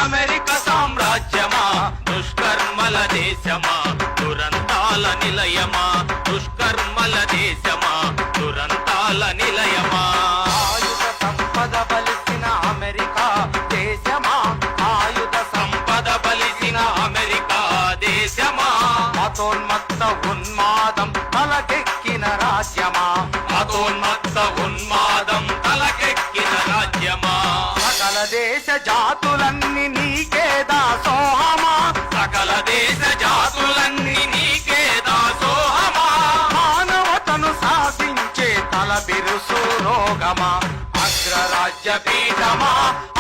America సామ్రాజ్యమా దుష్కర్మల దేశమా దురంతాల నిలయమా దుష్కర్మల దేశమా దురంతాల నిలయమా ఆయుధ సంపద బలిసిన America దేశమా ఆయుధ సంపద బలిసిన అమెరికా దేశమా మతోన్మత్త ఉన్మాదం తలకెక్కిన రాజ్యమా మతోన్మత్త ఉన్మాదం తలకెక్కిన రాజ్యమా సకల దేశ జాతులన్నీ నీకే దాసోహమా సకల దేశ జాతులన్నీ నీకే దాసోహమా మానవతను శాసించే తల బిరుసు రోగమా అగ్రరాజ్య పీఠమా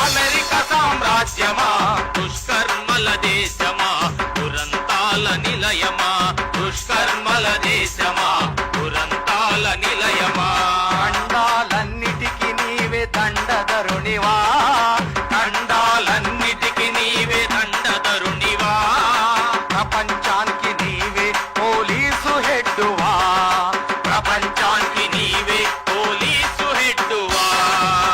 అమెరికా సామ్రాజ్యమా దుష్కర్మల దేశమా దురంతాల నిలయమా దుష్కర్మల దేశమా దురంతాల నిలయమా ఖండాలన్నిటికీ నీవే దండధరునివా ఖండాలన్నిటికీ నీవే దండధరునివా ప్రపంచానికి నీవే పోలీసు హెడ్డువా ప్రపంచానికి నీవే పోలీసు హెడ్డువా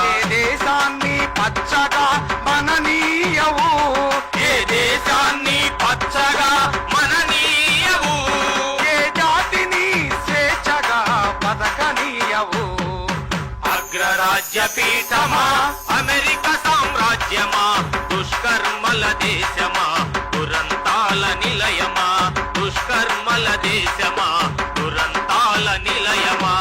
ఏ దేశాన్ని పచ్చగా మననీయవు ఏ దేశాన్ని పచ్చగా మననీయవు ఏ జాతిని స్వేచ్ఛగా బతకనీయవు అగ్రరాజ్య పీఠమా అమెరికా సామ్రాజ్యమా దుష్కర్మల దేశమా దురంతాల నిలయమా దుష్కర్మల దేశమా దురంతాల నిలయమా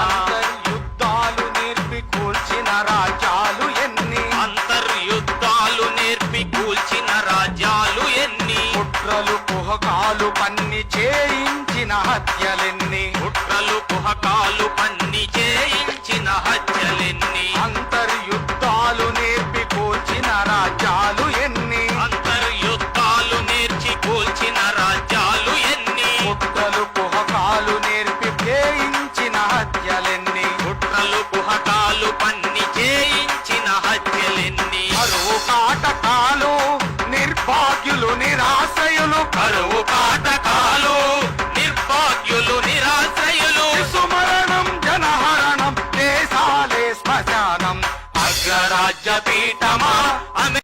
అంతర్యుద్ధాలు నేర్పి కూల్చిన రాజ్యాలు ఎన్ని అంతర్యుద్ధాలు నేర్పి కూల్చిన రాజ్యాలు ఎన్ని కుట్రలు కుహకాలు పన్ని చేయించిన హత్యలెన్ని కుట్రలు కుహకాలు పన్ని చేయించిన హత్యలెన్ని అంతర్యుద్ధాలు నేర్పి కూల్చిన రాజ్యాలు ఎన్ని అంతర్యుద్ధాలు నేర్చి కూల్చిన రాజ్యాలు ఎన్ని కుట్రలు కుహకాలు నేర్పి చేయించిన హత్యలెన్ని కుట్రలు కుహకాలు పన్ని చేయించిన హత్యలెన్ని కరువు కాటకాలు నిర్భాగ్యులు నిరాశ్రయులు కరువు కాటకాలు నిర్భాగ్యులు నిరాశ్రయులు సుమరణం జనహరణం దేశాలే శ్మశానం అగ్రరాజ్య పీఠమా